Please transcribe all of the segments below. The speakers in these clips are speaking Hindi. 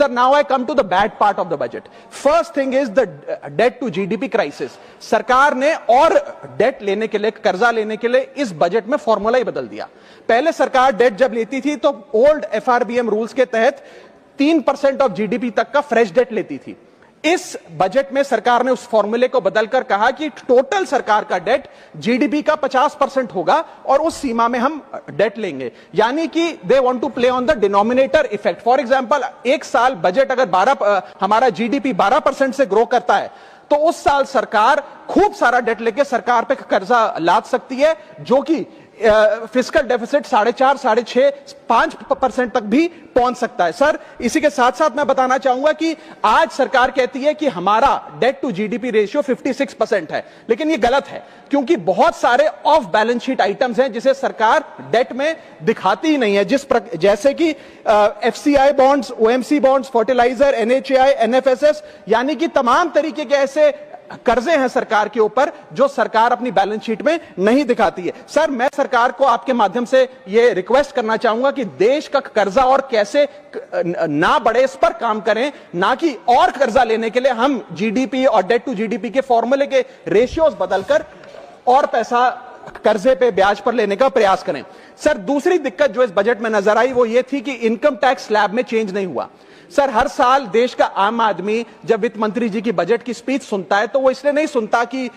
Sir, now I come to the bad part of the budget. First thing is the debt to GDP crisis. सरकार ने और डेट लेने के लिए, कर्जा लेने के लिए इस बजट में फॉर्मूला ही बदल दिया। पहले सरकार डेट जब लेती थी तो ओल्ड FRBM रूल्स के तहत 3% ऑफ जीडीपी तक का फ्रेश डेट लेती थी। इस बजट में सरकार ने उस फॉर्मूले को बदलकर कहा कि टोटल सरकार का डेट जीडीपी का 50% होगा और उस सीमा में हम डेट लेंगे, यानी कि they want to play on the denominator effect. For example, एक साल बजट अगर हमारा जीडीपी 12% से ग्रो करता है तो उस साल सरकार खूब सारा डेट लेके सरकार पे कर्जा लाद सकती है, जो कि फिस्कल डेफिसिट 4.5, 6.5, 5% तक भी पहुंच सकता है। सर, इसी के साथ साथ मैं बताना चाहूंगा कि आज सरकार कहती है कि हमारा डेट टू जीडीपी रेशियो 56% है, लेकिन ये गलत है, क्योंकि बहुत सारे ऑफ बैलेंस शीट आइटम्स हैं जिसे सरकार डेट में दिखाती ही नहीं है, जैसे कि FCI bonds, OMC bonds, fertiliser, NHAI, NFSS, यानी कि तमाम तरीके के ऐसे कर्जे हैं सरकार के ऊपर जो सरकार अपनी बैलेंस शीट में नहीं दिखाती है। सर, मैं सरकार को आपके माध्यम से यह रिक्वेस्ट करना चाहूंगा कि देश का कर्जा और कैसे ना बढ़े इस पर काम करें, ना कि और कर्जा लेने के लिए हम जीडीपी और डेट टू जीडीपी के फॉर्मूले के रेशियोज बदलकर और पैसा कर्जे पे ब्याज पर लेने का प्रयास करें। सर, दूसरी दिक्कत जो इस बजट में नजर आई वो ये थी कि इनकम टैक्स स्लैब में चेंज नहीं हुआ। सर, हर साल देश का आम आदमी जब वित्त मंत्री जी की बजट की स्पीच सुनता है तो वो इसलिए नहीं सुनता कि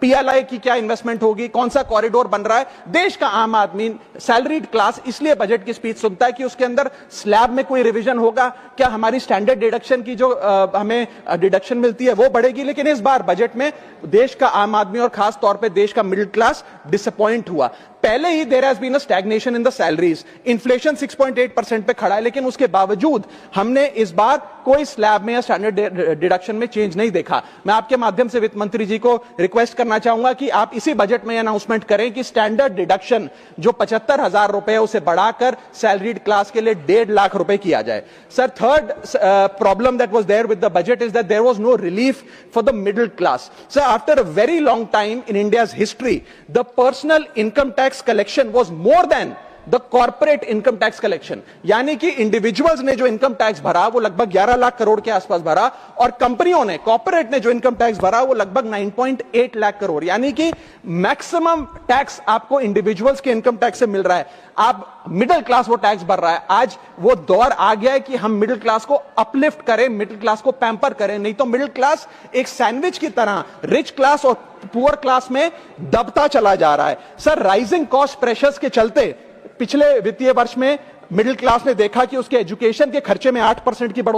PLI की क्या इन्वेस्टमेंट होगी, कौन सा कॉरिडोर बन रहा है। देश का आम आदमी, सैलरीड क्लास, इसलिए बजट की स्पीच सुनता है कि उसके अंदर स्लैब में कोई रिवीजन होगा, क्या हमारी स्टैंडर्ड डिडक्शन की जो हमें डिडक्शन मिलती है वो बढ़ेगी। लेकिन इस बार बजट में देश का आम आदमी और खास तौर पर देश का मिडिल क्लास डिसअपॉइंट हुआ। पहले ही there has been a stagnation in the salaries, inflation 6.8% पे खड़ा है, लेकिन उसके बावजूद हमने इस बार कोई स्लैब में या स्टैंडर्ड डिडक्शन में चेंज नहीं देखा। मैं आपके माध्यम से वित्त मंत्री जी को रिक्वेस्ट करना चाहूंगा कि आप इसी बजट में अनाउंसमेंट करें कि स्टैंडर्ड डिडक्शन जो 75,000 रुपए उसे बढ़ाकर सैलरीड क्लास के लिए 1.5 लाख रुपए किया जाए। Sir, third problem that was there with the budget is that there was no relief for the middle class. Sir, after a very long time in India's history, the personal income tax collection was more than the corporate income tax collection, यानी कि इंडिविजुअल्स ने जो इनकम टैक्स भरा वो लगभग 11 लाख करोड़ के आसपास भरा, और कंपनियों ने, कॉर्पोरेट ने जो इनकम टैक्स भरा वो लगभग 9.8 लाख करोड़, यानी कि मैक्सिमम टैक्स आपको इंडिविजुअल्स के इनकम टैक्स से मिल रहा है। आप मिडिल क्लास वो टैक्स भर रहा है। आज वो दौर आ गया है कि हम मिडिल क्लास को अपलिफ्ट करें, मिडिल क्लास को पैम्पर करें, नहीं तो मिडिल क्लास एक सैंडविच की तरह रिच क्लास और पुअर क्लास में दबता चला जा रहा है। सर, राइजिंग कॉस्ट प्रेशर्स के चलते पिछले वित्तीय वर्ष में मिडिल क्लास ने देखा कि उसके एजुकेशन के खर्चे में 8% की बढ़ोतरी